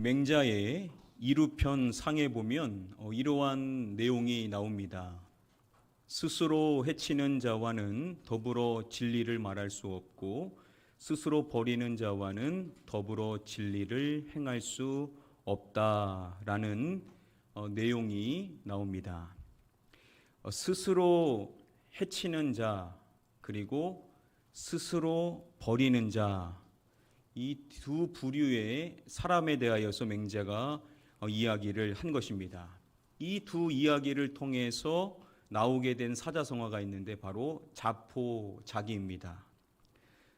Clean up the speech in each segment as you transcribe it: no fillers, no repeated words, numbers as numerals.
맹자의 이루편 상에 보면 이러한 내용이 나옵니다. 스스로 해치는 자와는 더불어 진리를 말할 수 없고 스스로 버리는 자와는 더불어 진리를 행할 수 없다라는 내용이 나옵니다. 스스로 해치는 자 그리고 스스로 버리는 자, 이 두 부류의 사람에 대하여서 맹자가 이야기를 한 것입니다. 이 두 이야기를 통해서 나오게 된 사자성어가 있는데 바로 자포자기입니다.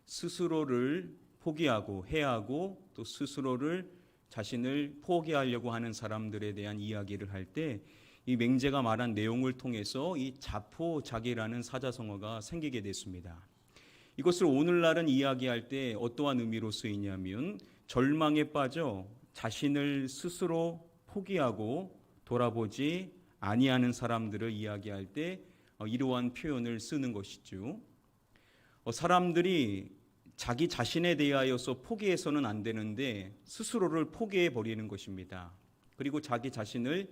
스스로를 포기하고 해하고 또 스스로를 자신을 포기하려고 하는 사람들에 대한 이야기를 할 때 이 맹자가 말한 내용을 통해서 이 자포자기라는 사자성어가 생기게 됐습니다. 이것을 오늘날은 이야기할 때 어떠한 의미로 쓰이냐면 절망에 빠져 자신을 스스로 포기하고 돌아보지 아니하는 사람들을 이야기할 때 이러한 표현을 쓰는 것이죠. 사람들이 자기 자신에 대하여서 포기해서는 안 되는데 스스로를 포기해 버리는 것입니다. 그리고 자기 자신을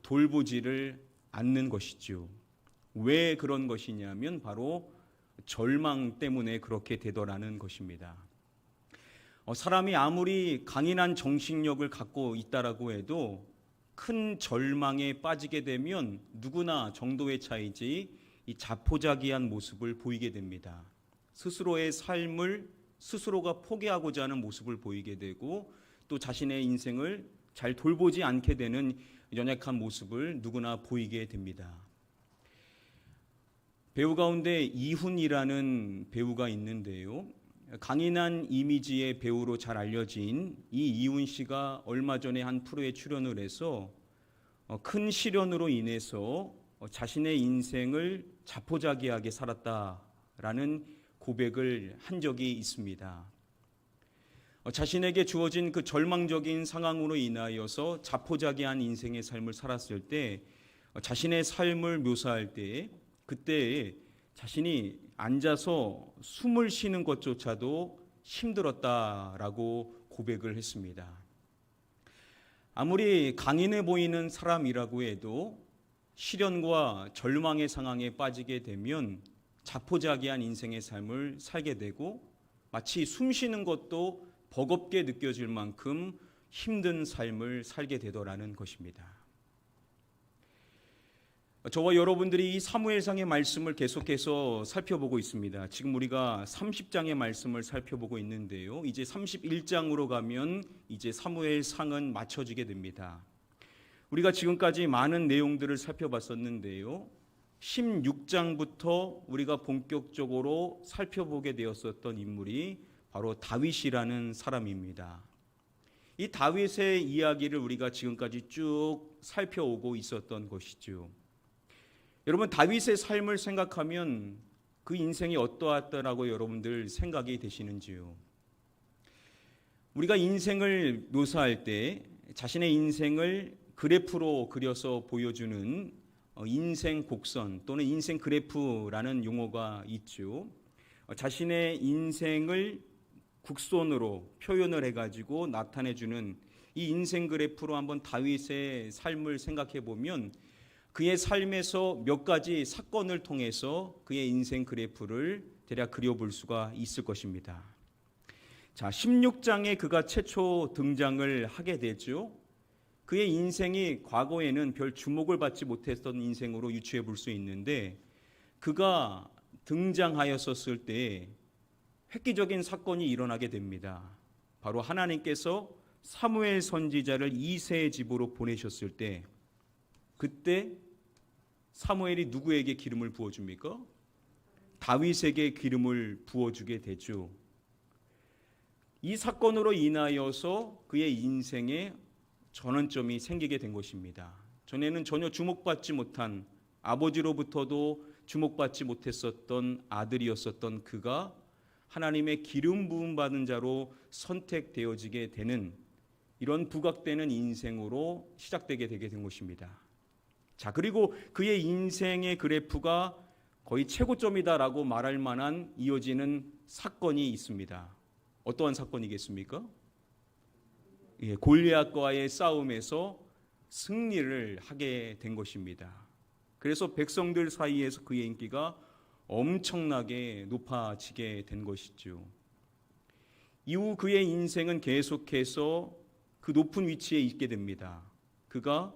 돌보지를 않는 것이죠. 왜 그런 것이냐면 바로 절망 때문에 그렇게 되더라는 것입니다. 사람이 아무리 강인한 정신력을 갖고 있다라고 해도 큰 절망에 빠지게 되면 누구나 정도의 차이지 이 자포자기한 모습을 보이게 됩니다. 스스로의 삶을 스스로가 포기하고자 하는 모습을 보이게 되고 또 자신의 인생을 잘 돌보지 않게 되는 연약한 모습을 누구나 보이게 됩니다. 배우 가운데 이훈이라는 배우가 있는데요. 강인한 이미지의 배우로 잘 알려진 이 이훈 씨가 얼마 전에 한 프로에 출연을 해서 큰 시련으로 인해서 자신의 인생을 자포자기하게 살았다라는 고백을 한 적이 있습니다. 자신에게 주어진 그 절망적인 상황으로 인하여서 자포자기한 인생의 삶을 살았을 때 자신의 삶을 묘사할 때 그때 자신이 앉아서 숨을 쉬는 것조차도 힘들었다라고 고백을 했습니다. 아무리 강인해 보이는 사람이라고 해도 시련과 절망의 상황에 빠지게 되면 자포자기한 인생의 삶을 살게 되고 마치 숨 쉬는 것도 버겁게 느껴질 만큼 힘든 삶을 살게 되더라는 것입니다. 저와 여러분들이 이 사무엘상의 말씀을 계속해서 살펴보고 있습니다. 지금 우리가 30장의 말씀을 살펴보고 있는데요. 이제 31장으로 가면 이제 사무엘상은 마쳐지게 됩니다. 우리가 지금까지 많은 내용들을 살펴봤었는데요. 16장부터 우리가 본격적으로 살펴보게 되었었던 인물이 바로 다윗이라는 사람입니다. 이 다윗의 이야기를 우리가 지금까지 쭉 살펴오고 있었던 것이죠. 여러분, 다윗의 삶을 생각하면 그 인생이 어떠했다라고 여러분들 생각이 되시는지요? 우리가 인생을 묘사할 때 자신의 인생을 그래프로 그려서 보여주는 인생 곡선 또는 인생 그래프라는 용어가 있죠. 자신의 인생을 곡선으로 표현을 해가지고 나타내주는 이 인생 그래프로 한번 다윗의 삶을 생각해 보면 그의 삶에서 몇 가지 사건을 통해서 그의 인생 그래프를 대략 그려볼 수가 있을 것입니다. 자, 16장에 그가 최초 등장을 하게 되죠. 그의 인생이 과거에는 별 주목을 받지 못했던 인생으로 유추해 볼 수 있는데 그가 등장하였었을 때 획기적인 사건이 일어나게 됩니다. 바로 하나님께서 사무엘 선지자를 이새의 집으로 보내셨을 때 그때 사무엘이 누구에게 기름을 부어줍니까? 다윗에게 기름을 부어주게 되죠. 이 사건으로 인하여서 그의 인생에 전환점이 생기게 된 것입니다. 전에는 전혀 주목받지 못한 아버지로부터도 주목받지 못했었던 아들이었었던 그가 하나님의 기름 부음 받은 자로 선택되어지게 되는 이런 부각되는 인생으로 시작되게 되게 된 것입니다. 자, 그리고 그의 인생의 그래프가 거의 최고점이다라고 말할 만한 이어지는 사건이 있습니다. 어떠한 사건이겠습니까? 골리앗과의 싸움에서 승리를 하게 된 것입니다. 그래서 백성들 사이에서 그의 인기가 엄청나게 높아지게 된 것이죠. 이후 그의 인생은 계속해서 그 높은 위치에 있게 됩니다. 그가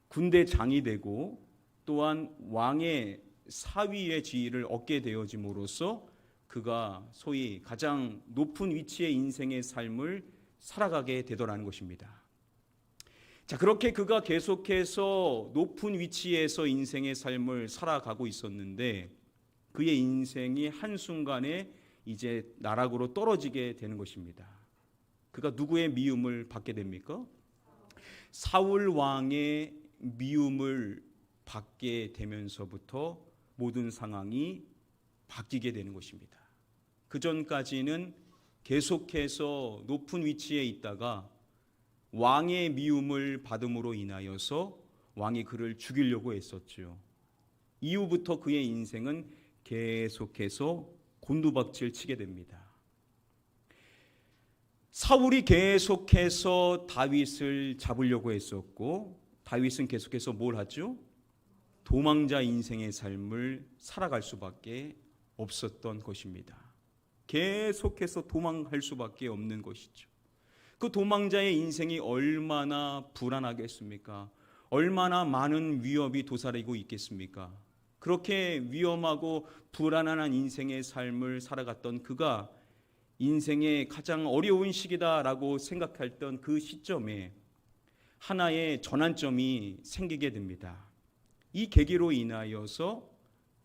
군대장이 되고 또한 왕의 사위의 지위를 얻게 되어짐으로써 그가 소위 가장 높은 위치의 인생의 삶을 살아가게 되더라는 것입니다. 자, 그렇게 그가 계속해서 높은 위치에서 인생의 삶을 살아가고 있었는데 그의 인생이 한순간에 이제 나락으로 떨어지게 되는 것입니다. 그가 누구의 미움을 받게 됩니까? 사울 왕의 미움을 받게 되면서부터 모든 상황이 바뀌게 되는 것입니다. 그 전까지는 계속해서 높은 위치에 있다가 왕의 미움을 받음으로 인하여서 왕이 그를 죽이려고 했었죠. 이후부터 그의 인생은 계속해서 곤두박질 치게 됩니다. 사울이 계속해서 다윗을 잡으려고 했었고 다윗은 계속해서 뭘 하죠? 도망자 인생의 삶을 살아갈 수밖에 없었던 것입니다. 계속해서 도망할 수밖에 없는 것이죠. 그 도망자의 인생이 얼마나 불안하겠습니까? 얼마나 많은 위협이 도사리고 있겠습니까? 그렇게 위험하고 불안한 인생의 삶을 살아갔던 그가 인생의 가장 어려운 시기다라고 생각했던 그 시점에 하나의 전환점이 생기게 됩니다. 이 계기로 인하여서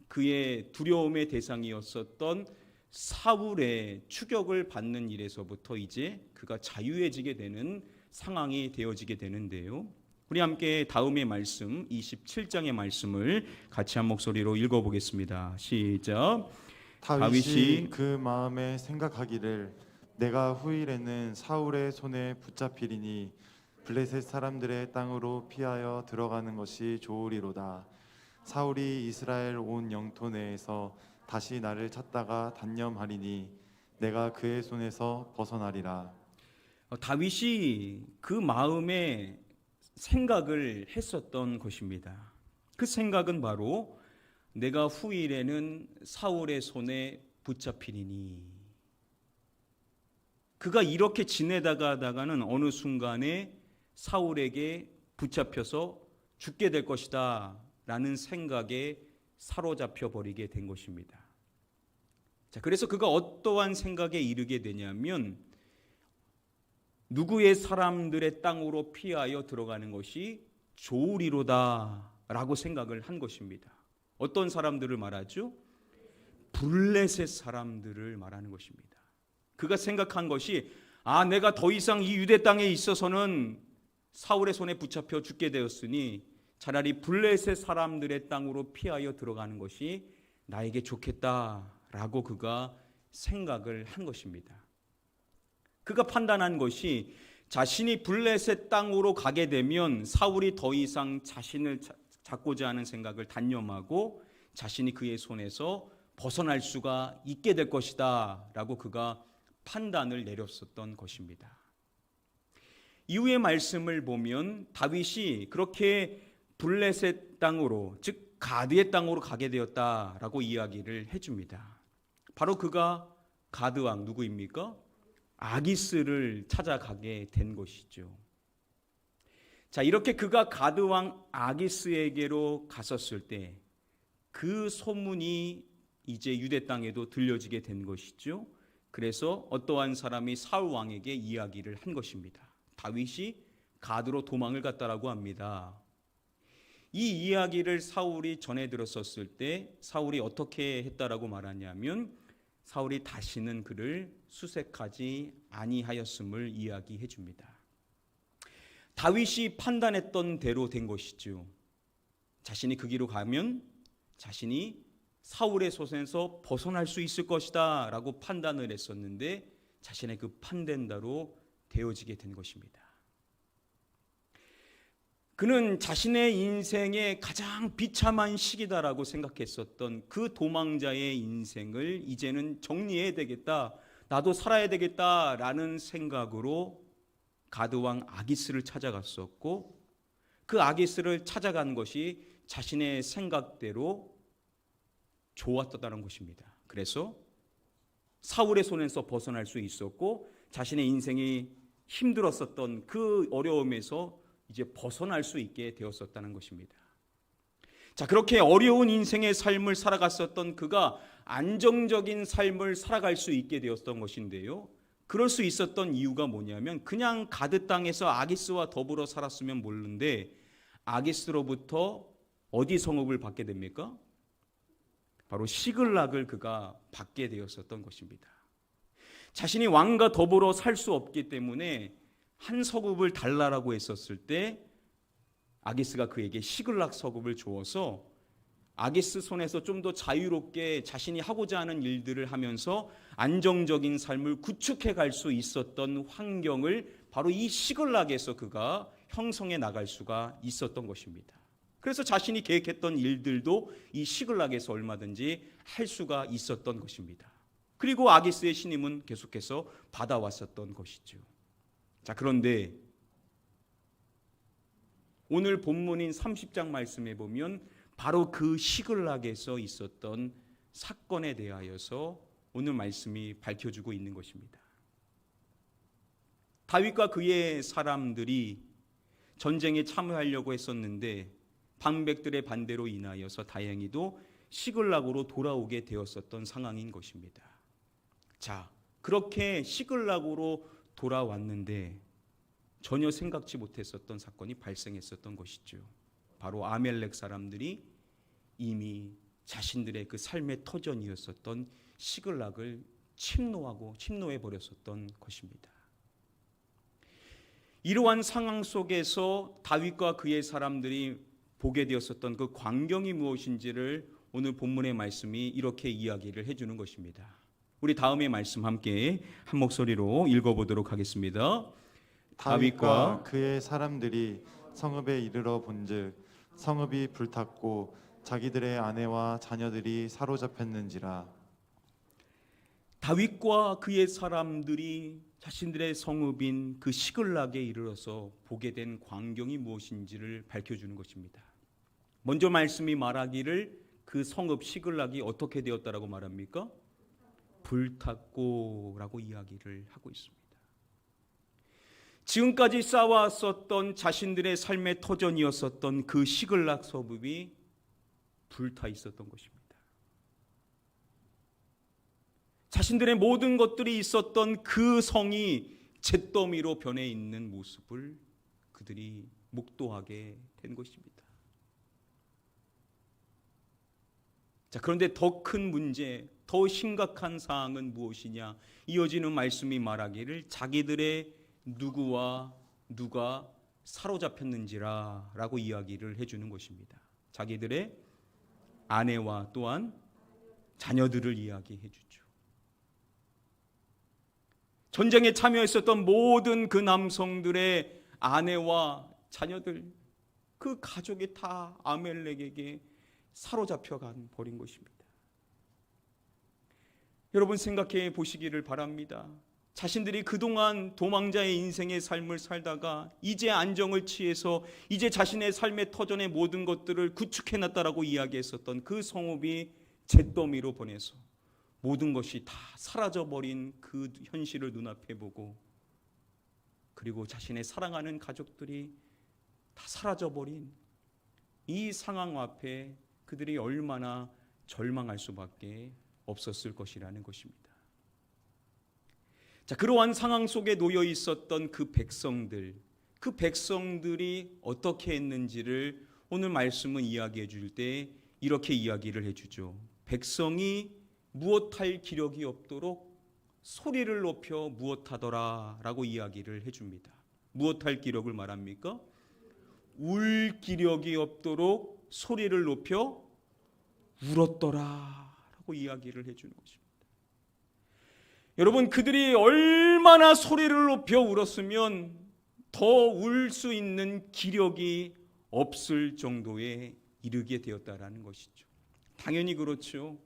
그의 두려움의 대상이었었던 사울의 추격을 받는 일에서부터 이제 그가 자유해지게 되는 상황이 되어지게 되는데요. 우리 함께 다음의 말씀 27장의 말씀을 같이 한 목소리로 읽어보겠습니다. 시작. 다윗이 그 마음에 생각하기를 내가 후일에는 사울의 손에 붙잡히리니 블레셋 사람들의 땅으로 피하여 들어가는 것이 좋으리로다. 사울이 이스라엘 온 영토 내에서 다시 나를 찾다가 단념하리니 내가 그의 손에서 벗어나리라. 다윗이 그 마음에 생각을 했었던 것입니다. 그 생각은 바로 내가 후일에는 사울의 손에 붙잡히리니, 그가 이렇게 지내다가는 어느 순간에 사울에게 붙잡혀서 죽게 될 것이다 라는 생각에 사로잡혀 버리게 된 것입니다. 자, 그래서 그가 어떠한 생각에 이르게 되냐면 누구의 사람들의 땅으로 피하여 들어가는 것이 좋으리로다 라고 생각을 한 것입니다. 어떤 사람들을 말하죠? 블레셋 사람들을 말하는 것입니다. 그가 생각한 것이 내가 더 이상 이 유대 땅에 있어서는 사울의 손에 붙잡혀 죽게 되었으니 차라리 블레셋 사람들의 땅으로 피하여 들어가는 것이 나에게 좋겠다라고 그가 생각을 한 것입니다. 그가 판단한 것이 자신이 블레셋 땅으로 가게 되면 사울이 더 이상 자신을 잡고자 하는 생각을 단념하고 자신이 그의 손에서 벗어날 수가 있게 될 것이다 라고 그가 판단을 내렸었던 것입니다. 이후의 말씀을 보면 다윗이 그렇게 블레셋 땅으로, 즉 가드의 땅으로 가게 되었다라고 이야기를 해줍니다. 바로 그가 가드 왕 누구입니까? 아기스를 찾아가게 된 것이죠. 자, 이렇게 그가 가드 왕 아기스에게로 갔었을 때 그 소문이 이제 유대 땅에도 들려지게 된 것이죠. 그래서 어떠한 사람이 사울 왕에게 이야기를 한 것입니다. 다윗이 가드로 도망을 갔다라고 합니다. 이 이야기를 사울이 전해 들었었을 때 사울이 어떻게 했다라고 말하냐면 사울이 다시는 그를 수색하지 아니하였음을 이야기해 줍니다. 다윗이 판단했던 대로 된 것이죠. 자신이 그 길로 가면 자신이 사울의 손에서 벗어날 수 있을 것이다 라고 판단을 했었는데 자신의 그 판단대로 되어지게 된 것입니다. 그는 자신의 인생의 가장 비참한 시기다라고 생각했었던 그 도망자의 인생을 이제는 정리해야 되겠다, 나도 살아야 되겠다라는 생각으로 가드왕 아기스를 찾아갔었고 그 아기스를 찾아간 것이 자신의 생각대로 좋았다는 것입니다. 그래서 사울의 손에서 벗어날 수 있었고 자신의 인생이 힘들었었던 그 어려움에서 이제 벗어날 수 있게 되었었다는 것입니다. 자, 그렇게 어려운 인생의 삶을 살아갔었던 그가 안정적인 삶을 살아갈 수 있게 되었던 것인데요. 그럴 수 있었던 이유가 뭐냐면 그냥 가드 땅에서 아기스와 더불어 살았으면 모르는데 아기스로부터 어디 성읍을 받게 됩니까? 바로 시글락을 그가 받게 되었었던 것입니다. 자신이 왕과 더불어 살 수 없기 때문에 한 서급을 달라라고 했었을 때 아기스가 그에게 시글락 서급을 주어서 아기스 손에서 좀 더 자유롭게 자신이 하고자 하는 일들을 하면서 안정적인 삶을 구축해 갈 수 있었던 환경을 바로 이 시글락에서 그가 형성해 나갈 수가 있었던 것입니다. 그래서 자신이 계획했던 일들도 이 시글락에서 얼마든지 할 수가 있었던 것입니다. 그리고 아기스의 신임은 계속해서 받아왔었던 것이죠. 자, 그런데 오늘 본문인 30장 말씀에 보면 바로 그 시글락에서 있었던 사건에 대하여서 오늘 말씀이 밝혀주고 있는 것입니다. 다윗과 그의 사람들이 전쟁에 참여하려고 했었는데 방백들의 반대로 인하여서 다행히도 시글락으로 돌아오게 되었었던 상황인 것입니다. 자, 그렇게 시글락으로 돌아왔는데 전혀 생각지 못했었던 사건이 발생했었던 것이죠. 바로 아멜렉 사람들이 이미 자신들의 그 삶의 터전이었었던 시글락을 침노해 버렸었던 것입니다. 이러한 상황 속에서 다윗과 그의 사람들이 보게 되었었던 그 광경이 무엇인지를 오늘 본문의 말씀이 이렇게 이야기를 해주는 것입니다. 우리 다음의 말씀 함께 한 목소리로 읽어보도록 하겠습니다. 다윗과 그의 사람들이 성읍에 이르러 본즉 성읍이 불탔고 자기들의 아내와 자녀들이 사로잡혔는지라. 다윗과 그의 사람들이 자신들의 성읍인 그 시글락에 이르러서 보게 된 광경이 무엇인지를 밝혀주는 것입니다. 먼저 말씀이 말하기를 그 성읍 시글락이 어떻게 되었다라고 말합니까? 불탔고 라고 이야기를 하고 있습니다. 지금까지 쌓아왔었던 자신들의 삶의 터전이었었던 그 시글락 성읍이 불타 있었던 것입니다. 자신들의 모든 것들이 있었던 그 성이 잿더미로 변해 있는 모습을 그들이 목도하게 된 것입니다. 자, 그런데 더 큰 문제, 더 심각한 사항은 무엇이냐? 이어지는 말씀이 말하기를 자기들의 누구와 누가 사로잡혔는지라 라고 이야기를 해주는 것입니다. 자기들의 아내와 또한 자녀들을 이야기해 주죠. 전쟁에 참여했었던 모든 그 남성들의 아내와 자녀들, 그 가족이 다 아멜렉에게 사로잡혀 버린 것입니다. 여러분 생각해 보시기를 바랍니다. 자신들이 그동안 도망자의 인생의 삶을 살다가 이제 안정을 취해서 이제 자신의 삶의 터전의 모든 것들을 구축해놨다라고 이야기했었던 그 성읍이 잿더미로 보내서 모든 것이 다 사라져버린 그 현실을 눈앞에 보고 그리고 자신의 사랑하는 가족들이 다 사라져버린 이 상황 앞에 그들이 얼마나 절망할 수밖에 없었을 것이라는 것입니다. 자, 그러한 상황 속에 놓여 있었던 그 백성들이 어떻게 했는지를 오늘 말씀은 이야기해 줄 때 이렇게 이야기를 해주죠. 백성이 무엇할 기력이 없도록 소리를 높여 무엇하더라 라고 이야기를 해줍니다. 무엇할 기력을 말합니까? 울 기력이 없도록 소리를 높여 울었더라 라고 이야기를 해주는 것입니다. 여러분, 그들이 얼마나 소리를 높여 울었으면 더 울 수 있는 기력이 없을 정도에 이르게 되었다라는 것이죠. 당연히 그렇죠.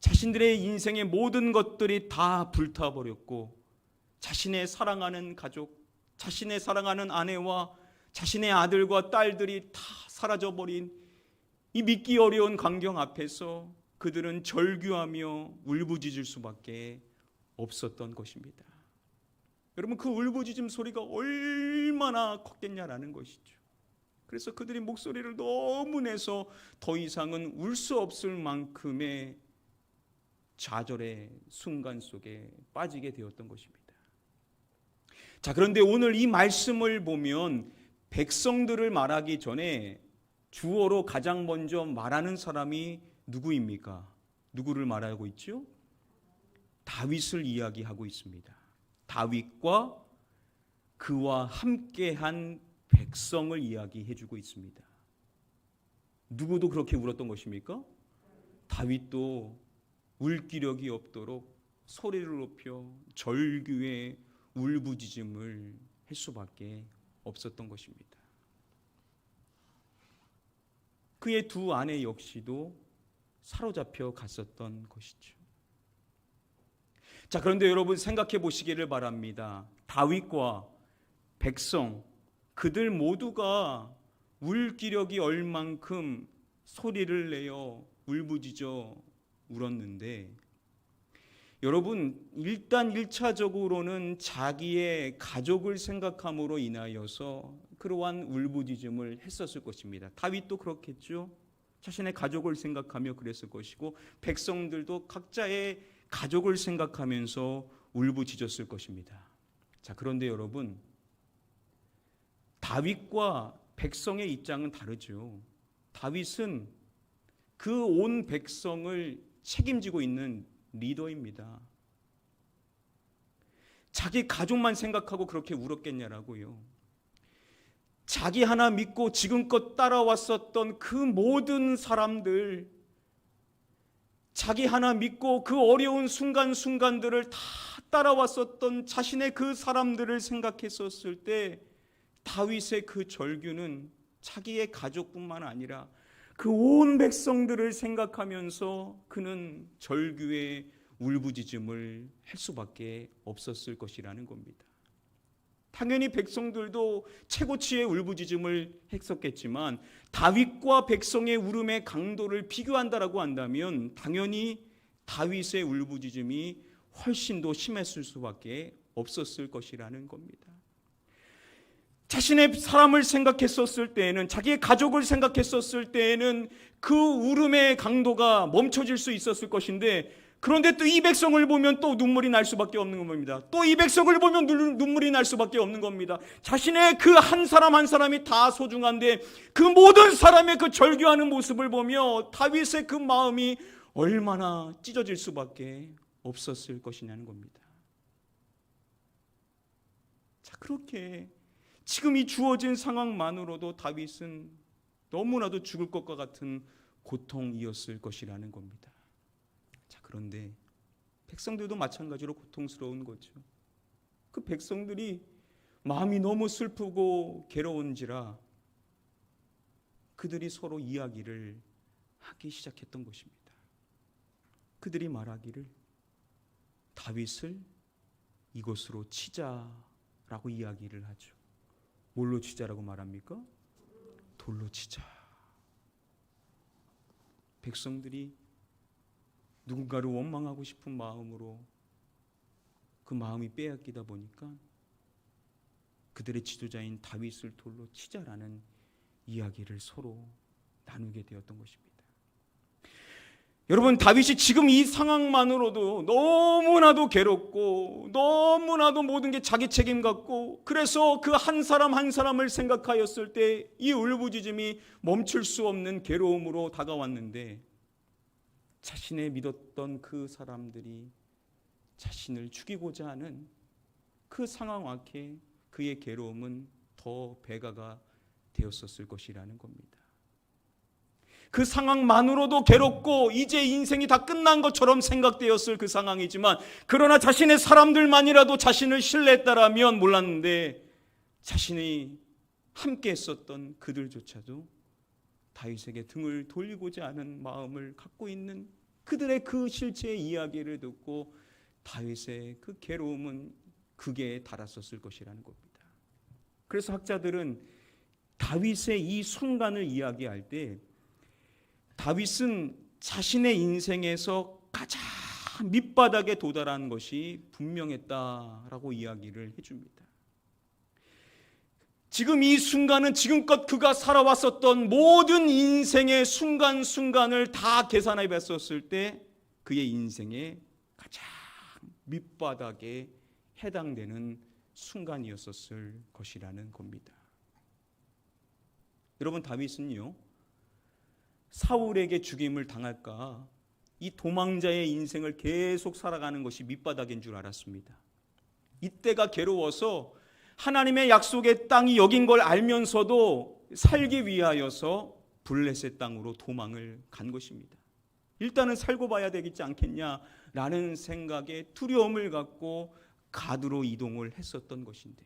자신들의 인생의 모든 것들이 다 불타버렸고 자신의 사랑하는 가족, 자신의 사랑하는 아내와 자신의 아들과 딸들이 다 사라져버린 이 믿기 어려운 광경 앞에서 그들은 절규하며 울부짖을 수밖에 없었던 것입니다. 여러분, 그 울부짖음 소리가 얼마나 컸겠냐라는 것이죠. 그래서 그들이 목소리를 너무 내서 더 이상은 울 수 없을 만큼의 좌절의 순간 속에 빠지게 되었던 것입니다. 자, 그런데 오늘 이 말씀을 보면 백성들을 말하기 전에 주어로 가장 먼저 말하는 사람이 누구입니까? 누구를 말하고 있죠? 다윗을 이야기하고 있습니다. 다윗과 그와 함께한 백성을 이야기해주고 있습니다. 누구도 그렇게 울었던 것입니까? 다윗도 울 기력이 없도록 소리를 높여 절규의 울부짖음을 할 수밖에 없었던 것입니다. 그의 두 아내 역시도 사로잡혀 갔었던 것이죠. 자, 그런데 여러분 생각해 보시기를 바랍니다. 다윗과 백성, 그들 모두가 울 기력이 얼만큼 소리를 내어 울부짖어 울었는데, 여러분 일단 1차적으로는 자기의 가족을 생각함으로 인하여서 그러한 울부짖음을 했었을 것입니다. 다윗도 그렇겠죠. 자신의 가족을 생각하며 그랬을 것이고, 백성들도 각자의 가족을 생각하면서 울부짖었을 것입니다. 자, 그런데 여러분, 다윗과 백성의 입장은 다르죠. 다윗은 그 온 백성을 책임지고 있는 리더입니다. 자기 가족만 생각하고 그렇게 울었겠냐라고요. 자기 하나 믿고 지금껏 따라왔었던 그 모든 사람들, 자기 하나 믿고 그 어려운 순간순간들을 다 따라왔었던 자신의 그 사람들을 생각했었을 때 다윗의 그 절규는 자기의 가족뿐만 아니라 그 온 백성들을 생각하면서 그는 절규의 울부짖음을 할 수밖에 없었을 것이라는 겁니다. 당연히 백성들도 최고치의 울부짖음을 했었겠지만 다윗과 백성의 울음의 강도를 비교한다라고 한다면 당연히 다윗의 울부짖음이 훨씬 더 심했을 수밖에 없었을 것이라는 겁니다. 자신의 사람을 생각했었을 때에는, 자기의 가족을 생각했었을 때에는 그 울음의 강도가 멈춰질 수 있었을 것인데, 그런데 또 이 백성을 보면 또 눈물이 날 수밖에 없는 겁니다. 또 이 백성을 보면 눈물이 날 수밖에 없는 겁니다. 자신의 그 한 사람 한 사람이 다 소중한데 그 모든 사람의 그 절규하는 모습을 보며 다윗의 그 마음이 얼마나 찢어질 수밖에 없었을 것이냐는 겁니다. 자, 그렇게 지금 이 주어진 상황만으로도 다윗은 너무나도 죽을 것과 같은 고통이었을 것이라는 겁니다. 자, 그런데 백성들도 마찬가지로 고통스러운 거죠. 그 백성들이 마음이 너무 슬프고 괴로운지라 그들이 서로 이야기를 하기 시작했던 것입니다. 그들이 말하기를 다윗을 이곳으로 치자라고 이야기를 하죠. 뭘로 치자라고 말합니까? 돌로 치자. 백성들이 누군가를 원망하고 싶은 마음으로 그 마음이 빼앗기다 보니까 그들의 지도자인 다윗을 돌로 치자라는 이야기를 서로 나누게 되었던 것입니다. 여러분, 다윗이 지금 이 상황만으로도 너무나도 괴롭고 너무나도 모든 게 자기 책임 같고, 그래서 그 한 사람 한 사람을 생각하였을 때 이 울부짖음이 멈출 수 없는 괴로움으로 다가왔는데, 자신의 믿었던 그 사람들이 자신을 죽이고자 하는 그 상황 앞에 그의 괴로움은 더 배가가 되었었을 것이라는 겁니다. 그 상황만으로도 괴롭고 이제 인생이 다 끝난 것처럼 생각되었을 그 상황이지만, 그러나 자신의 사람들만이라도 자신을 신뢰했다라면 몰랐는데 자신이 함께 했었던 그들조차도 다윗에게 등을 돌리고자 하는 마음을 갖고 있는 그들의 그 실체의 이야기를 듣고 다윗의 그 괴로움은 극에 달았었을 것이라는 겁니다. 그래서 학자들은 다윗의 이 순간을 이야기할 때 다윗은 자신의 인생에서 가장 밑바닥에 도달한 것이 분명했다라고 이야기를 해줍니다. 지금 이 순간은 지금껏 그가 살아왔었던 모든 인생의 순간순간을 다 계산해 봤었을 때 그의 인생의 가장 밑바닥에 해당되는 순간이었었을 것이라는 겁니다. 여러분, 다윗은요, 사울에게 죽임을 당할까 이 도망자의 인생을 계속 살아가는 것이 밑바닥인 줄 알았습니다. 이때가 괴로워서 하나님의 약속의 땅이 여긴 걸 알면서도 살기 위하여서 블레셋 땅으로 도망을 간 것입니다. 일단은 살고 봐야 되겠지 않겠냐라는 생각에 두려움을 갖고 가드로 이동을 했었던 것인데,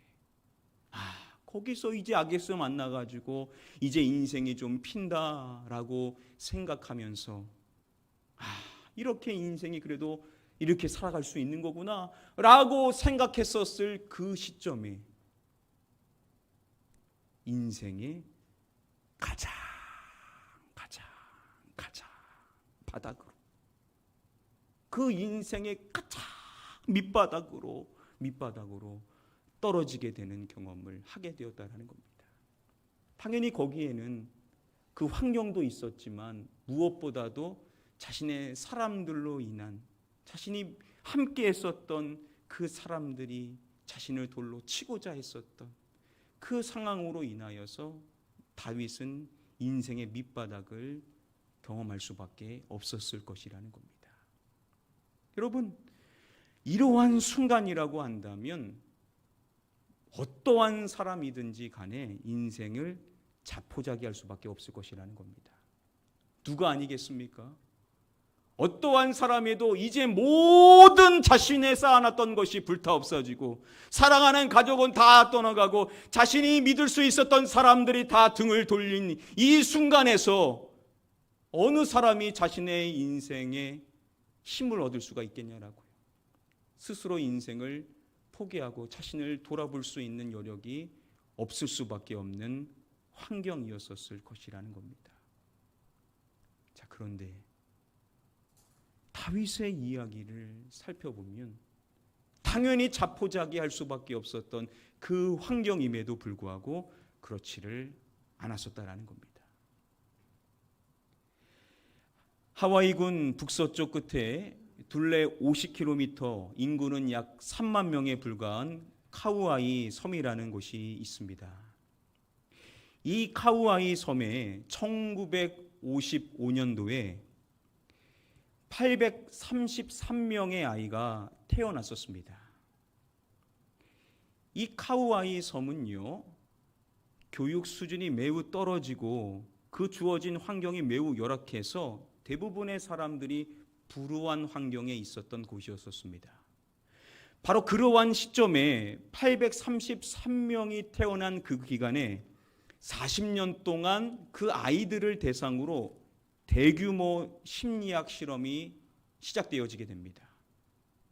거기서 이제 아게스 만나가지고 이제 인생이 좀 핀다라고 생각하면서 이렇게 인생이 그래도 이렇게 살아갈 수 있는 거구나 라고 생각했었을 그 시점에 인생의 가장 바닥으로, 그 인생의 가장 밑바닥으로 떨어지게 되는 경험을 하게 되었다는 겁니다. 당연히 거기에는 그 환경도 있었지만 무엇보다도 자신의 사람들로 인한, 자신이 함께 했었던 그 사람들이 자신을 돌로 치고자 했었던 그 상황으로 인하여서 다윗은 인생의 밑바닥을 경험할 수밖에 없었을 것이라는 겁니다. 여러분, 이러한 순간이라고 한다면 어떠한 사람이든지 간에 인생을 자포자기할 수밖에 없을 것이라는 겁니다. 누가 아니겠습니까? 어떠한 사람에도 이제 모든 자신의 쌓아놨던 것이 불타 없어지고 사랑하는 가족은 다 떠나가고 자신이 믿을 수 있었던 사람들이 다 등을 돌린 이 순간에서 어느 사람이 자신의 인생에 힘을 얻을 수가 있겠냐라고요. 스스로 인생을 포기하고 자신을 돌아볼 수 있는 여력이 없을 수밖에 없는 환경이었었을 것이라는 겁니다. 자, 그런데 다윗의 이야기를 살펴보면 당연히 자포자기할 수밖에 없었던 그 환경임에도 불구하고 그렇지를 않았었다라는 겁니다. 하와이군 북서쪽 끝에 둘레 50km, 인구는 약 3만 명에 불과한 카우아이 섬이라는 곳이 있습니다. 이 카우아이 섬에 1955년도에 833명의 아이가 태어났었습니다. 이 카우아이 섬은요, 교육 수준이 매우 떨어지고 그 주어진 환경이 매우 열악해서 대부분의 사람들이 불우한 환경에 있었던 곳이었습니다. 바로 그러한 시점에 833명이 태어난 그 기간에 40년 동안 그 아이들을 대상으로 대규모 심리학 실험이 시작되어지게 됩니다.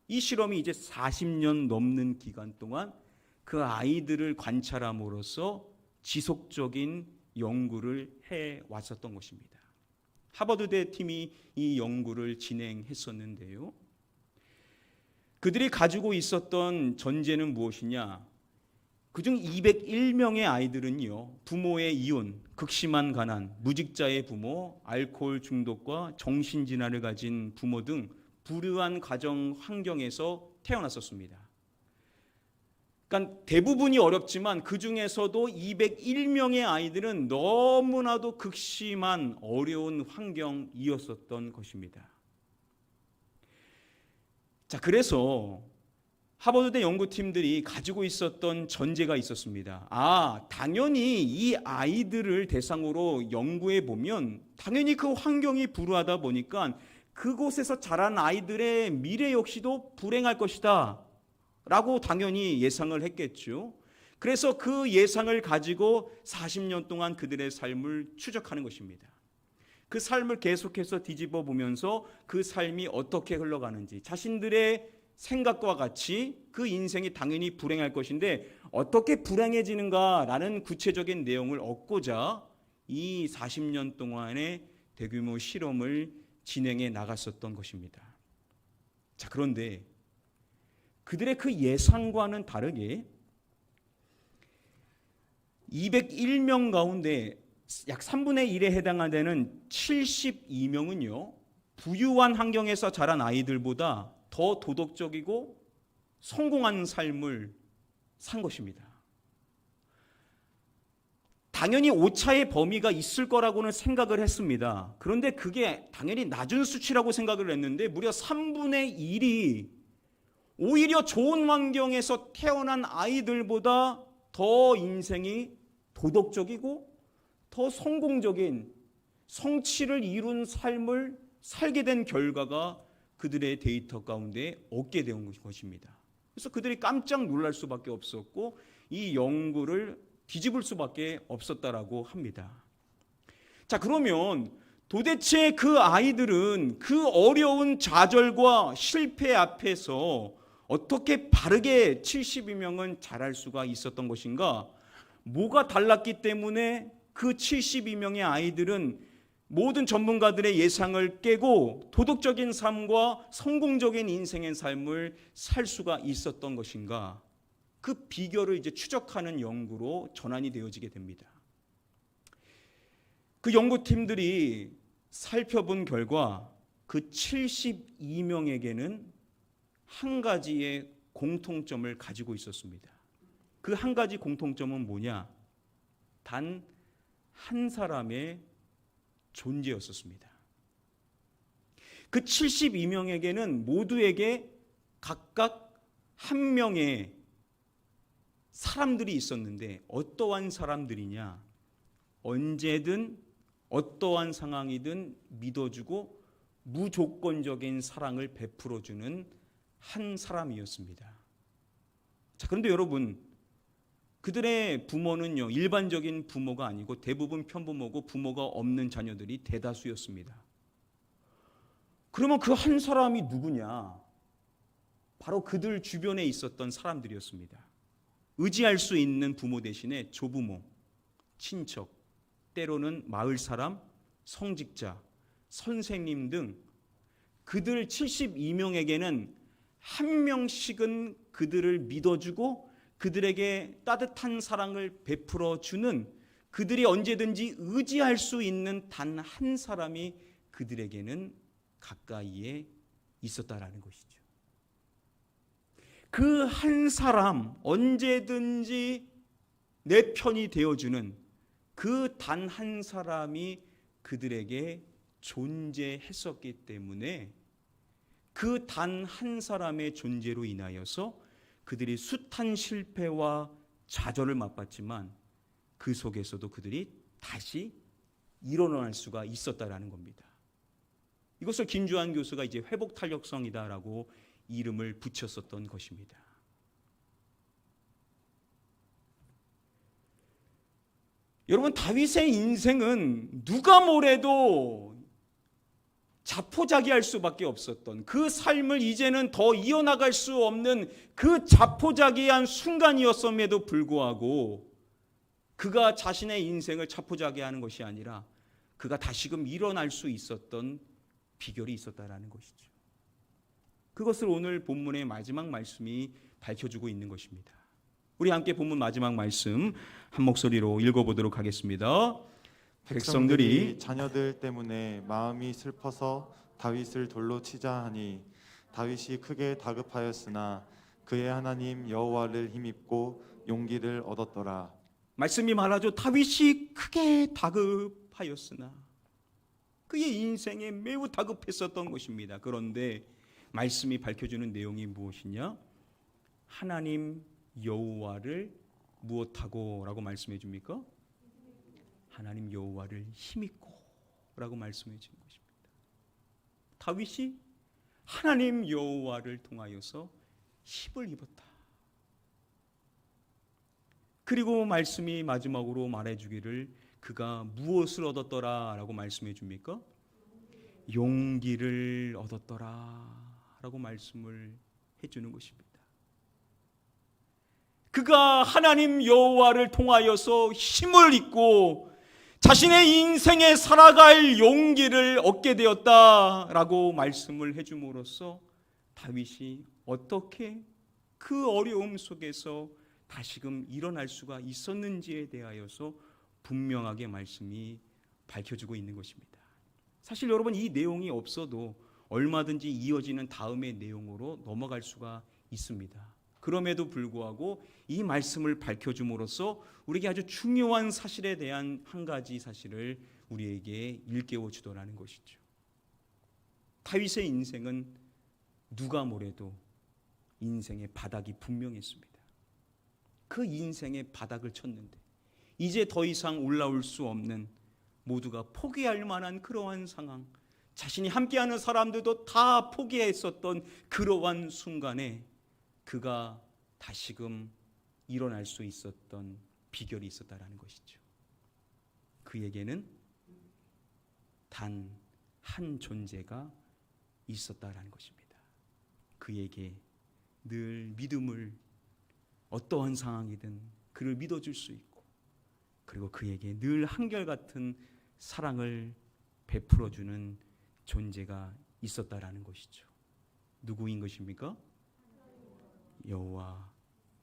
이 실험이 이제 40년 넘는 기간 동안 그 아이들을 관찰함으로써 지속적인 연구를 해왔었던 것입니다. 하버드대 팀이 이 연구를 진행했었는데요. 그들이 가지고 있었던 전제는 무엇이냐? 그중 201명의 아이들은요, 부모의 이혼, 극심한 가난, 무직자의 부모, 알코올 중독과 정신질환을 가진 부모 등 불우한 가정 환경에서 태어났었습니다. 그러니까 대부분이 어렵지만 그 중에서도 201명의 아이들은 너무나도 극심한 어려운 환경이었었던 것입니다. 자, 그래서 하버드대 연구팀들이 가지고 있었던 전제가 있었습니다. 당연히 이 아이들을 대상으로 연구해 보면 당연히 그 환경이 불우하다 보니까 그곳에서 자란 아이들의 미래 역시도 불행할 것이다 라고 당연히 예상을 했겠죠. 그래서 그 예상을 가지고 40년 동안 그들의 삶을 추적하는 것입니다. 그 삶을 계속해서 뒤집어 보면서 그 삶이 어떻게 흘러가는지, 자신들의 생각과 같이 그 인생이 당연히 불행할 것인데 어떻게 불행해지는가라는 구체적인 내용을 얻고자 이 40년 동안의 대규모 실험을 진행해 나갔었던 것입니다. 자, 그런데 그들의 그 예상과는 다르게 201명 가운데 약 3분의 1에 해당하는 72명은요, 부유한 환경에서 자란 아이들보다 더 도덕적이고 성공한 삶을 산 것입니다. 당연히 오차의 범위가 있을 거라고는 생각을 했습니다. 그런데 그게 당연히 낮은 수치라고 생각을 했는데 무려 3분의 1이 오히려 좋은 환경에서 태어난 아이들보다 더 인생이 도덕적이고 더 성공적인 성취를 이룬 삶을 살게 된 결과가 그들의 데이터 가운데 얻게 된 것입니다. 그래서 그들이 깜짝 놀랄 수밖에 없었고 이 연구를 뒤집을 수밖에 없었다라고 합니다. 자, 그러면 도대체 그 아이들은 그 어려운 좌절과 실패 앞에서 어떻게 바르게 72명은 자랄 수가 있었던 것인가? 뭐가 달랐기 때문에 그 72명의 아이들은 모든 전문가들의 예상을 깨고 도덕적인 삶과 성공적인 인생의 삶을 살 수가 있었던 것인가? 그 비결을 이제 추적하는 연구로 전환이 되어지게 됩니다. 그 연구팀들이 살펴본 결과 그 72명에게는 한 가지의 공통점을 가지고 있었습니다. 그 한 가지 공통점은 뭐냐? 단 한 사람의 존재였었습니다. 그 72명에게는 모두에게 각각 한 명의 사람들이 있었는데 어떠한 사람들이냐? 언제든 어떠한 상황이든 믿어주고 무조건적인 사랑을 베풀어주는 한 사람이었습니다. 자, 그런데 여러분, 그들의 부모는요, 일반적인 부모가 아니고 대부분 편부모고 부모가 없는 자녀들이 대다수였습니다. 그러면 그 한 사람이 누구냐? 바로 그들 주변에 있었던 사람들이었습니다. 의지할 수 있는 부모 대신에 조부모, 친척, 때로는 마을 사람, 성직자, 선생님 등 그들 72명에게는 한 명씩은 그들을 믿어주고 그들에게 따뜻한 사랑을 베풀어주는, 그들이 언제든지 의지할 수 있는 단 한 사람이 그들에게는 가까이에 있었다라는 것이죠. 그 한 사람, 언제든지 내 편이 되어주는 그 단 한 사람이 그들에게 존재했었기 때문에 그 단 한 사람의 존재로 인하여서 그들이 숱한 실패와 좌절을 맛봤지만 그 속에서도 그들이 다시 일어날 수가 있었다라는 겁니다. 이것을 김주환 교수가 이제 회복 탄력성이다라고 이름을 붙였었던 것입니다. 여러분, 다윗의 인생은 누가 뭐래도 자포자기할 수밖에 없었던 그 삶을 이제는 더 이어나갈 수 없는 그 자포자기한 순간이었음에도 불구하고 그가 자신의 인생을 자포자기하는 것이 아니라 그가 다시금 일어날 수 있었던 비결이 있었다라는 것이죠. 그것을 오늘 본문의 마지막 말씀이 밝혀주고 있는 것입니다. 우리 함께 본문 마지막 말씀 한 목소리로 읽어보도록 하겠습니다. 백성들이 자녀들 때문에 마음이 슬퍼서 다윗을 돌로 치자 하니 다윗이 크게 다급하였으나 그의 하나님 여호와를 힘입고 용기를 얻었더라. 말씀이 말하죠. 다윗이 크게 다급하였으나 그의 인생에 매우 다급했었던 것입니다. 그런데 말씀이 밝혀주는 내용이 무엇이냐? 하나님 여호와를 무엇하고 라고 말씀해 줍니까? 하나님 여호와를 힘입고 라고 말씀해 주는 것입니다. 다윗이 하나님 여호와를 통하여서 힘을 입었다. 그리고 말씀이 마지막으로 말해주기를 그가 무엇을 얻었더라 라고 말씀해 줍니까? 용기를 얻었더라 라고 말씀을 해주는 것입니다. 그가 하나님 여호와를 통하여서 힘을 잊고 자신의 인생에 살아갈 용기를 얻게 되었다라고 말씀을 해줌으로써 다윗이 어떻게 그 어려움 속에서 다시금 일어날 수가 있었는지에 대하여서 분명하게 말씀이 밝혀지고 있는 것입니다. 사실 여러분, 이 내용이 없어도 얼마든지 이어지는 다음의 내용으로 넘어갈 수가 있습니다. 그럼에도 불구하고 이 말씀을 밝혀줌으로써 우리에게 아주 중요한 사실에 대한 한 가지 사실을 우리에게 일깨워 주더라는 것이죠. 다윗의 인생은 누가 뭐래도 인생의 바닥이 분명했습니다. 그 인생의 바닥을 쳤는데 이제 더 이상 올라올 수 없는, 모두가 포기할 만한 그러한 상황, 자신이 함께하는 사람들도 다 포기했었던 그러한 순간에 그가 다시금 일어날 수 있었던 비결이 있었다라는 것이죠. 그에게는 단 한 존재가 있었다라는 것입니다. 그에게 늘 믿음을, 어떠한 상황이든 그를 믿어줄 수 있고, 그리고 그에게 늘 한결같은 사랑을 베풀어주는 존재가 있었다라는 것이죠. 누구인 것입니까? 여호와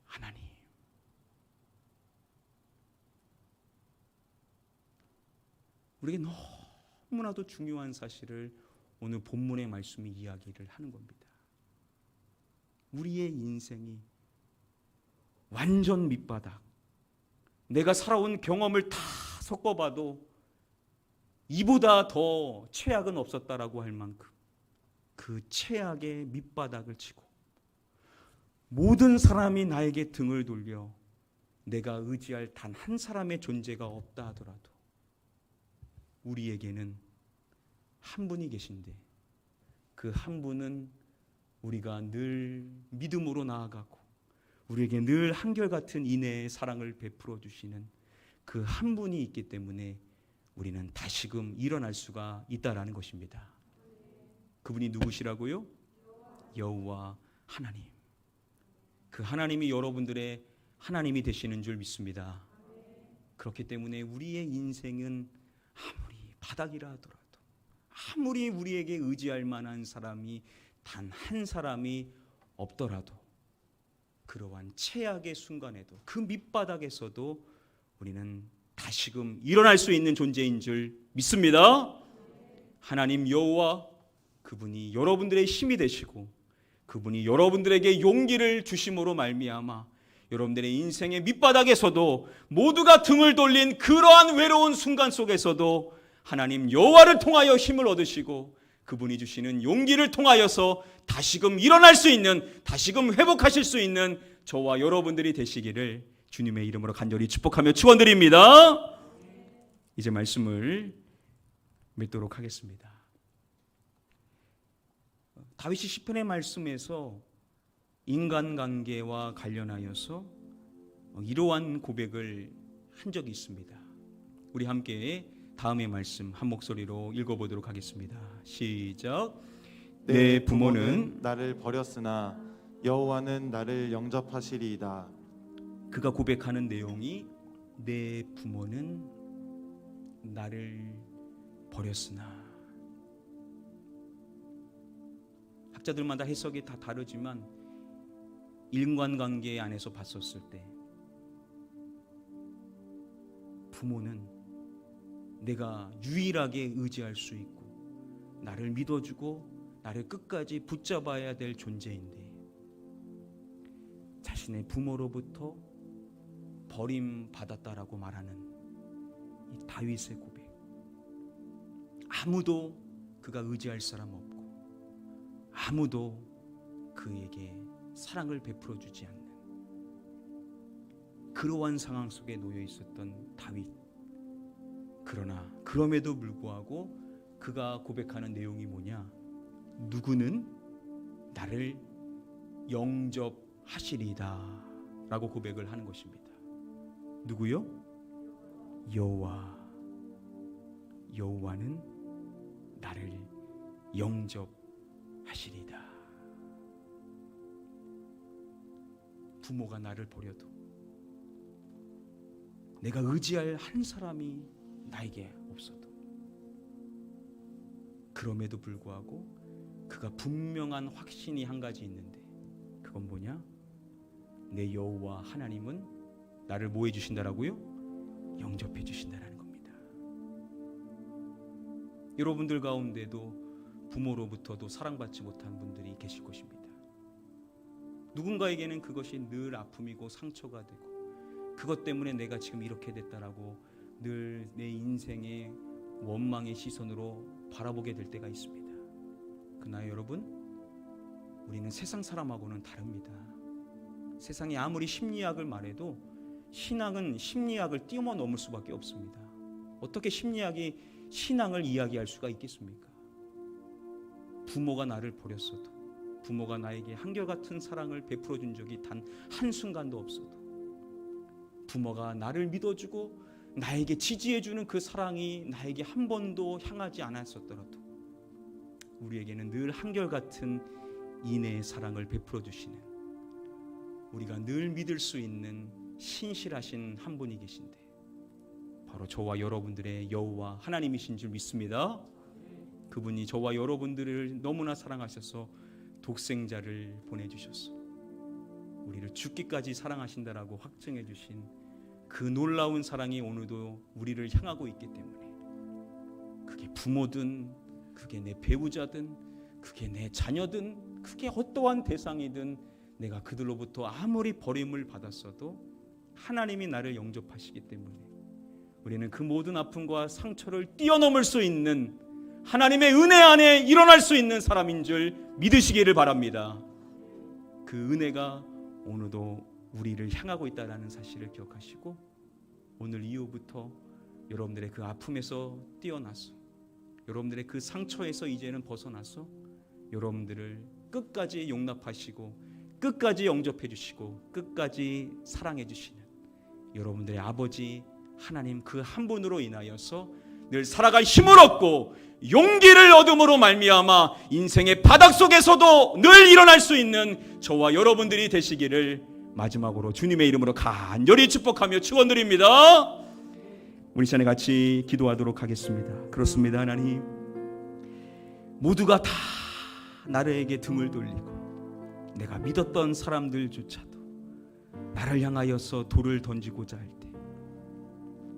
하나님. 우리에게 너무나도 중요한 사실을 오늘 본문의 말씀이 이야기를 하는 겁니다. 우리의 인생이 완전 밑바닥, 내가 살아온 경험을 다 섞어봐도 이보다 더 최악은 없었다라고 할 만큼 그 최악의 밑바닥을 치고 모든 사람이 나에게 등을 돌려 내가 의지할 단 한 사람의 존재가 없다 하더라도 우리에게는 한 분이 계신데, 그 한 분은 우리가 늘 믿음으로 나아가고 우리에게 늘 한결같은 인애의 사랑을 베풀어 주시는 그 한 분이 있기 때문에 우리는 다시금 일어날 수가 있다라는 것입니다. 그분이 누구시라고요? 여호와 하나님. 그 하나님이 여러분들의 하나님이 되시는 줄 믿습니다. 그렇기 때문에 우리의 인생은 아무리 바닥이라 하더라도, 아무리 우리에게 의지할 만한 사람이 단 한 사람이 없더라도, 그러한 최악의 순간에도, 그 밑바닥에서도 우리는 다시금 일어날 수 있는 존재인 줄 믿습니다. 하나님 여호와, 그분이 여러분들의 힘이 되시고 그분이 여러분들에게 용기를 주심으로 말미암아 여러분들의 인생의 밑바닥에서도, 모두가 등을 돌린 그러한 외로운 순간 속에서도 하나님 여호와를 통하여 힘을 얻으시고 그분이 주시는 용기를 통하여서 다시금 일어날 수 있는, 다시금 회복하실 수 있는 저와 여러분들이 되시기를 주님의 이름으로 간절히 축복하며 축원드립니다. 이제 말씀을 맺도록 하겠습니다. 다윗이 시편의 말씀에서 인간관계와 관련하여서 이러한 고백을 한 적이 있습니다. 우리 함께 다음의 말씀 한 목소리로 읽어보도록 하겠습니다. 시작. 내 부모는 나를 버렸으나 여호와는 나를 영접하시리이다. 그가 고백하는 내용이 내 부모는 나를 버렸으나, 학자들마다 해석이 다 다르지만 인간관계 안에서 봤었을 때 부모는 내가 유일하게 의지할 수 있고 나를 믿어주고 나를 끝까지 붙잡아야 될 존재인데, 자신의 부모로부터 버림받았다라고 말하는 이 다윗의 고백, 아무도 그가 의지할 사람 없고 아무도 그에게 사랑을 베풀어 주지 않는 그러한 상황 속에 놓여 있었던 다윗. 그러나 그럼에도 불구하고 그가 고백하는 내용이 뭐냐? 누구는 나를 영접하시리이다 라고 고백을 하는 것입니다. 누구요? 여호와. 여호와는 나를 영접하시리이다. 부모가 나를 버려도, 내가 의지할 한 사람이 나에게 없어도, 그럼에도 불구하고 그가 분명한 확신이 한 가지 있는데, 그건 뭐냐? 내 여호와 하나님은 나를 뭐 해주신다라고요? 영접해 주신다라는 겁니다. 여러분들 가운데도 부모로부터도 사랑받지 못한 분들이 계실 것입니다. 누군가에게는 그것이 늘 아픔이고 상처가 되고, 그것 때문에 내가 지금 이렇게 됐다라고 늘 내 인생의 원망의 시선으로 바라보게 될 때가 있습니다. 그러나 여러분, 우리는 세상 사람하고는 다릅니다. 세상이 아무리 심리학을 말해도 신앙은 심리학을 뛰어넘을 수밖에 없습니다. 어떻게 심리학이 신앙을 이야기할 수가 있겠습니까? 부모가 나를 버렸어도, 부모가 나에게 한결같은 사랑을 베풀어 준 적이 단 한순간도 없어도, 부모가 나를 믿어주고 나에게 지지해주는 그 사랑이 나에게 한 번도 향하지 않았었더라도, 우리에게는 늘 한결같은 인애의 사랑을 베풀어 주시는, 우리가 늘 믿을 수 있는 신실하신 한 분이 계신데, 바로 저와 여러분들의 여호와 하나님이신 줄 믿습니다. 그분이 저와 여러분들을 너무나 사랑하셔서 독생자를 보내주셨어. 우리를 죽기까지 사랑하신다라고 확증해 주신 그 놀라운 사랑이 오늘도 우리를 향하고 있기 때문에, 그게 부모든, 그게 내 배우자든, 그게 내 자녀든, 그게 어떠한 대상이든, 내가 그들로부터 아무리 버림을 받았어도 하나님이 나를 영접하시기 때문에 우리는 그 모든 아픔과 상처를 뛰어넘을 수 있는 하나님의 은혜 안에 일어날 수 있는 사람인 줄 믿으시기를 바랍니다. 그 은혜가 오늘도 우리를 향하고 있다는 사실을 기억하시고, 오늘 이후부터 여러분들의 그 아픔에서 뛰어나서, 여러분들의 그 상처에서 이제는 벗어나서 여러분들을 끝까지 용납하시고 끝까지 영접해 주시고 끝까지 사랑해 주시는 여러분들의 아버지 하나님 그 한 분으로 인하여서 늘 살아갈 힘을 얻고 용기를 얻음으로 말미암아 인생의 바닥 속에서도 늘 일어날 수 있는 저와 여러분들이 되시기를 마지막으로 주님의 이름으로 간절히 축복하며 축원드립니다. 우리 시간에 같이 기도하도록 하겠습니다. 그렇습니다. 하나님, 모두가 다 나에게 등을 돌리고 내가 믿었던 사람들조차도 나를 향하여서 돌을 던지고자 할 때,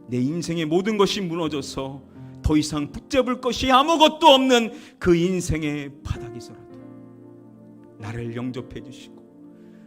내 인생의 모든 것이 무너져서 더 이상 붙잡을 것이 아무것도 없는 그 인생의 바닥에서라도 나를 영접해 주시고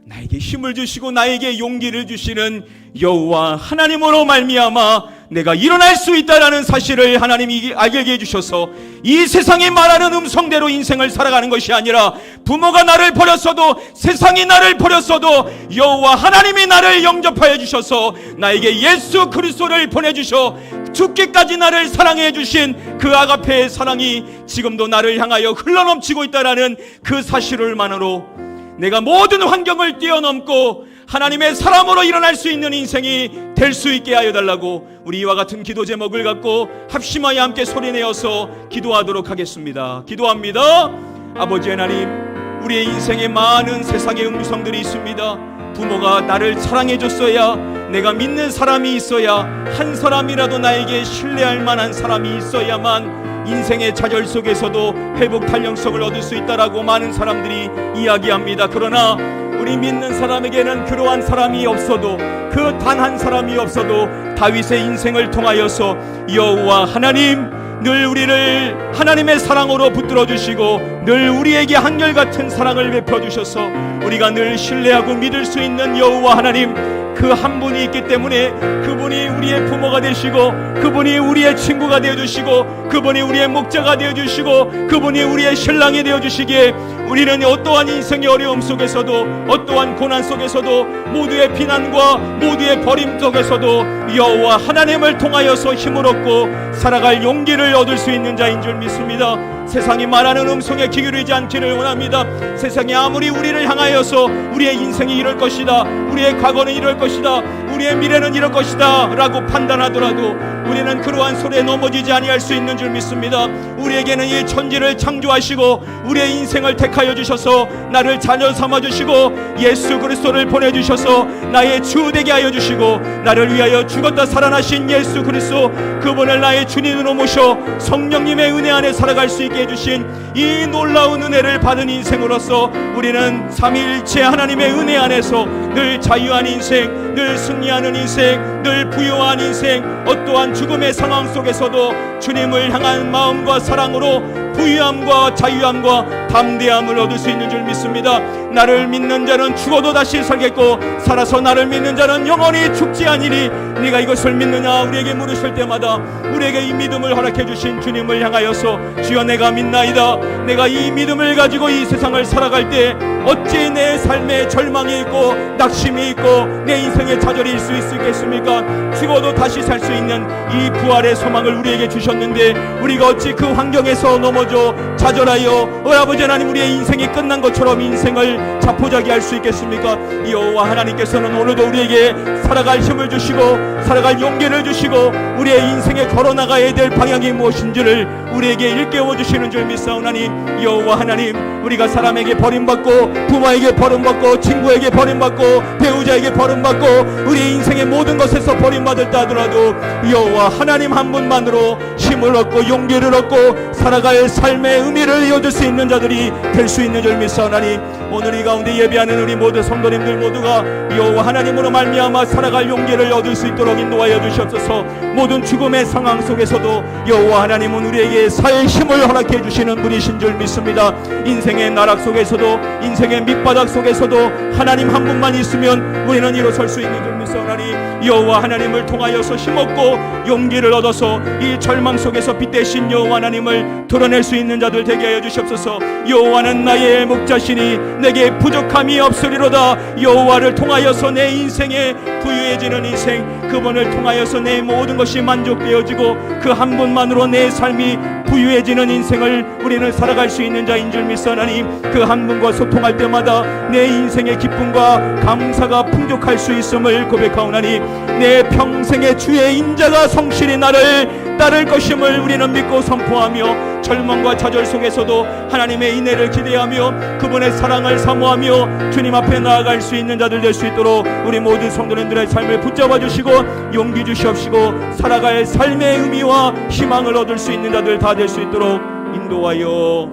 나에게 힘을 주시고 나에게 용기를 주시는 여호와 하나님으로 말미암아 내가 일어날 수 있다라는 사실을 하나님이 알게 해주셔서 이 세상이 말하는 음성대로 인생을 살아가는 것이 아니라, 부모가 나를 버렸어도, 세상이 나를 버렸어도 여호와 하나님이 나를 영접하여 주셔서 나에게 예수 그리스도를 보내주셔 죽기까지 나를 사랑해 주신 그 아가페의 사랑이 지금도 나를 향하여 흘러넘치고 있다라는 그 사실을만으로 내가 모든 환경을 뛰어넘고 하나님의 사람으로 일어날 수 있는 인생이 될 수 있게 하여 달라고, 우리 이와 같은 기도 제목을 갖고 합심하여 함께 소리내어서 기도하도록 하겠습니다. 기도합니다. 아버지 하나님, 우리의 인생에 많은 세상의 음성들이 있습니다. 부모가 나를 사랑해줬어야, 내가 믿는 사람이 있어야, 한 사람이라도 나에게 신뢰할 만한 사람이 있어야만 인생의 좌절 속에서도 회복 탄력성을 얻을 수 있다라고 많은 사람들이 이야기합니다. 그러나 우리 믿는 사람에게는 그러한 사람이 없어도, 그 단 한 사람이 없어도 다윗의 인생을 통하여서 여호와 하나님 늘 우리를 하나님의 사랑으로 붙들어 주시고 늘 우리에게 한결같은 사랑을 베풀어 주셔서 우리가 늘 신뢰하고 믿을 수 있는 여호와 하나님, 그 한 분이 있기 때문에 그분이 우리의 부모가 되시고, 그분이 우리의 친구가 되어주시고, 그분이 우리의 목자가 되어주시고, 그분이 우리의 신랑이 되어주시기에 우리는 어떠한 인생의 어려움 속에서도, 어떠한 고난 속에서도, 모두의 비난과 모두의 버림 속에서도 여호와 하나님을 통하여서 힘을 얻고 살아갈 용기를 얻을 수 있는 자인 줄 믿습니다. 세상이 말하는 음성에 귀 기울이지 않기를 원합니다. 세상이 아무리 우리를 향하여서 우리의 인생이 이럴 것이다, 우리의 과거는 이럴 것이다, 우리의 미래는 이럴 것이다 라고 판단하더라도 우리는 그러한 소리에 넘어지지 아니할 수 있는 줄 믿습니다. 우리에게는 이 천지를 창조하시고 우리의 인생을 택하여 주셔서 나를 자녀 삼아 주시고 예수 그리스도를 보내주셔서 나의 주 되게 하여 주시고 나를 위하여 죽었다 살아나신 예수 그리스도, 그분을 나의 주님으로 모셔 성령님의 은혜 안에 살아갈 수 있게 해주신 이 놀라운 은혜를 받은 인생으로서 우리는 삼위일체 하나님의 은혜 안에서 늘 자유한 인생, 늘 승리하는 인생, 늘 부유한 인생, 어떠한 죽음의 상황 속에서도 주님을 향한 마음과 사랑으로 부유함과 자유함과 담대함을 얻을 수 있는 줄 믿습니다. 나를 믿는 자는 죽어도 다시 살겠고 살아서 나를 믿는 자는 영원히 죽지 아니니 네가 이것을 믿느냐 우리에게 물으실 때마다 우리에게 이 믿음을 허락해 주신 주님을 향하여서 주여 내가 믿나이다. 내가 이 믿음을 가지고 이 세상을 살아갈 때 어찌 내 삶에 절망이 있고 낙심이 있고 내 인생에 좌절일 수 있겠습니까? 죽어도 다시 살 수 있는 이 부활의 소망을 우리에게 주셨는데 우리가 어찌 그 환경에서 넘어져 좌절하여 아버지 하나님 우리의 인생이 끝난 것처럼 인생을 자포자기할 수 있겠습니까? 여호와 하나님께서는 오늘도 우리에게 살아갈 힘을 주시고 살아갈 용기를 주시고 우리의 인생에 걸어나가야 될 방향이 무엇인지를 우리에게 일깨워 주시는 줄 믿사오나니 여호와 하나님, 우리가 사람에게 버림받고 부모에게 버림받고 친구에게 버림받고 배우자에게 버림받고 우리 인생의 모든 것에서 버림받았다 하더라도 여호와 하나님 한 분만으로 힘을 얻고 용기를 얻고 살아갈 삶의 의미를 이어줄 수 있는 자들이 될 수 있는 줄 믿사오나니 오늘 이 가운데 예배하는 우리 모두 성도님들 모두가 여호와 하나님으로 말미암아 살아갈 용기를 얻을 수 있도록 인도하여 주시옵소서. 모든 죽음의 상황 속에서도 여호와 하나님은 우리에게 살 힘을 허락해 주시는 분이신 줄 믿습니다. 인생의 나락 속에서도 인생의 밑바닥 속에서도 하나님 한 분만 있으면 우리는 일어설 수 있는 줄 믿사오나니 여호와 하나님을 통하여서 힘없고 용기를 얻어서 이 절망 속에서 빛대신 여호와 하나님을 드러낼 수 있는 자들 되게 하여 주시옵소서. 여호와는 나의 목자시니 내게 부족함이 없으리로다. 여호와를 통하여서 내 인생에 부유해지는 인생, 그분을 통하여서 내 모든 것이 만족되어지고 그 한 분만으로 내 삶이 부유해지는 인생을 우리는 살아갈 수 있는 자인 줄 믿사오나니 그 한 분과 소통할 때마다 내 인생의 기쁨과 감사가 풍족할 수 있음을 고백하오나니 내 평생의 주의 인자가 성실히 나를 따를 것임을 우리는 믿고 선포하며 절망과 좌절 속에서도 하나님의 인애를 기대하며 그분의 사랑을 사모하며 주님 앞에 나아갈 수 있는 자들 될 수 있도록 우리 모든 성도님들의 삶을 붙잡아 주시고 용기 주시옵시고 살아갈 삶의 의미와 희망을 얻을 수 있는 자들 다 될 수 있도록 인도하여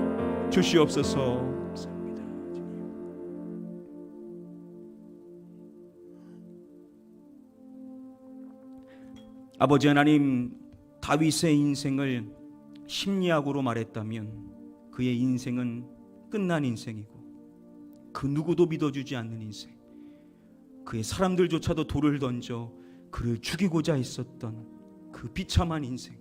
주시옵소서. 감사합니다. 아버지 하나님, 다윗의 인생을 심리학으로 말했다면 그의 인생은 끝난 인생이고 그 누구도 믿어주지 않는 인생, 그의 사람들조차도 돌을 던져 그를 죽이고자 했었던 그 비참한 인생,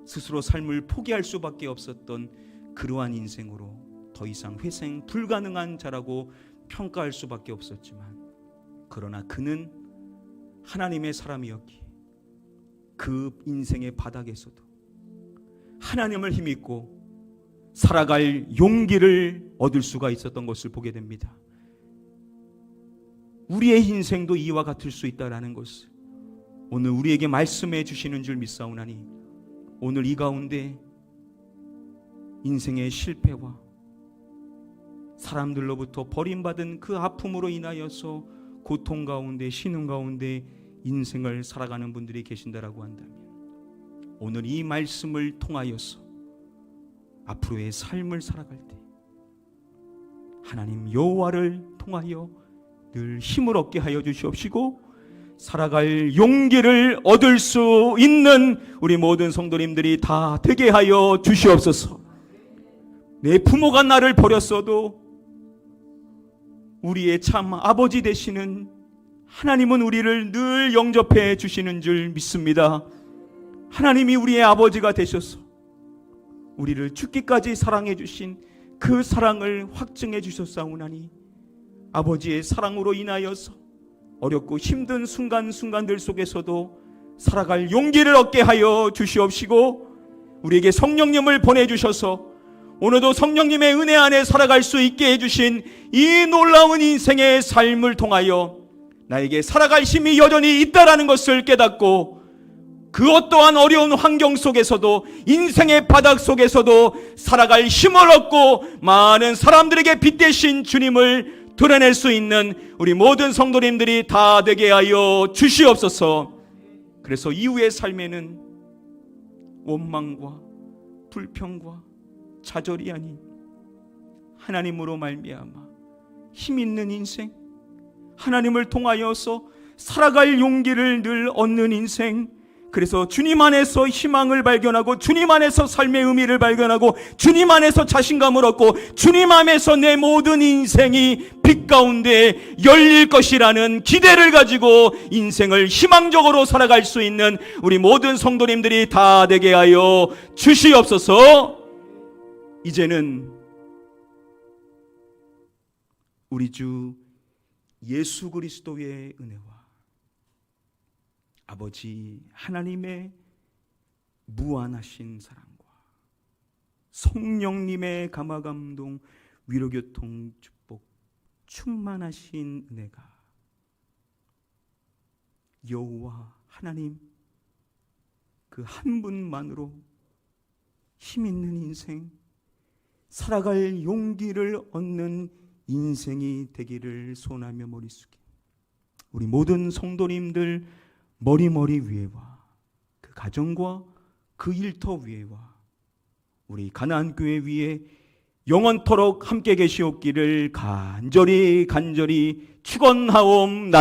스스로 삶을 포기할 수밖에 없었던 그러한 인생으로 더 이상 회생 불가능한 자라고 평가할 수밖에 없었지만 그러나 그는 하나님의 사람이었기에 그 인생의 바닥에서도 하나님을 힘입고 살아갈 용기를 얻을 수가 있었던 것을 보게 됩니다. 우리의 인생도 이와 같을 수 있다라는 것을 오늘 우리에게 말씀해 주시는 줄 믿사오나니 오늘 이 가운데 인생의 실패와 사람들로부터 버림받은 그 아픔으로 인하여서 고통 가운데 신음 가운데 인생을 살아가는 분들이 계신다라고 한다면 오늘 이 말씀을 통하여서 앞으로의 삶을 살아갈 때 하나님 여호와를 통하여 늘 힘을 얻게 하여 주시옵시고 살아갈 용기를 얻을 수 있는 우리 모든 성도님들이 다 되게 하여 주시옵소서. 내 부모가 나를 버렸어도 우리의 참 아버지 되시는 하나님은 우리를 늘 영접해 주시는 줄 믿습니다. 하나님이 우리의 아버지가 되셔서 우리를 죽기까지 사랑해 주신 그 사랑을 확증해 주셨사오나니 아버지의 사랑으로 인하여서 어렵고 힘든 순간순간들 속에서도 살아갈 용기를 얻게 하여 주시옵시고 우리에게 성령님을 보내주셔서 오늘도 성령님의 은혜 안에 살아갈 수 있게 해주신 이 놀라운 인생의 삶을 통하여 나에게 살아갈 힘이 여전히 있다라는 것을 깨닫고 그 어떠한 어려운 환경 속에서도 인생의 바닥 속에서도 살아갈 힘을 얻고 많은 사람들에게 빛 되신 주님을 드러낼 수 있는 우리 모든 성도님들이 다 되게 하여 주시옵소서. 그래서 이후의 삶에는 원망과 불평과 좌절이 아닌 하나님으로 말미암아 힘 있는 인생, 하나님을 통하여서 살아갈 용기를 늘 얻는 인생, 그래서 주님 안에서 희망을 발견하고 주님 안에서 삶의 의미를 발견하고 주님 안에서 자신감을 얻고 주님 안에서 내 모든 인생이 빛 가운데 열릴 것이라는 기대를 가지고 인생을 희망적으로 살아갈 수 있는 우리 모든 성도님들이 다 되게 하여 주시옵소서. 이제는 우리 주 예수 그리스도의 은혜와 아버지 하나님의 무한하신 사랑과 성령님의 감화감동 위로교통 축복 충만하신 은혜가 여호와 하나님 그 한 분만으로 힘 있는 인생, 살아갈 용기를 얻는 인생이 되기를 소원하며 머리 숙이 우리 모든 성도님들 머리 위에와 그 가정과 그 일터 위에와 우리 가나안 교회 위에 영원토록 함께 계시옵기를 간절히 축원하옵나이다.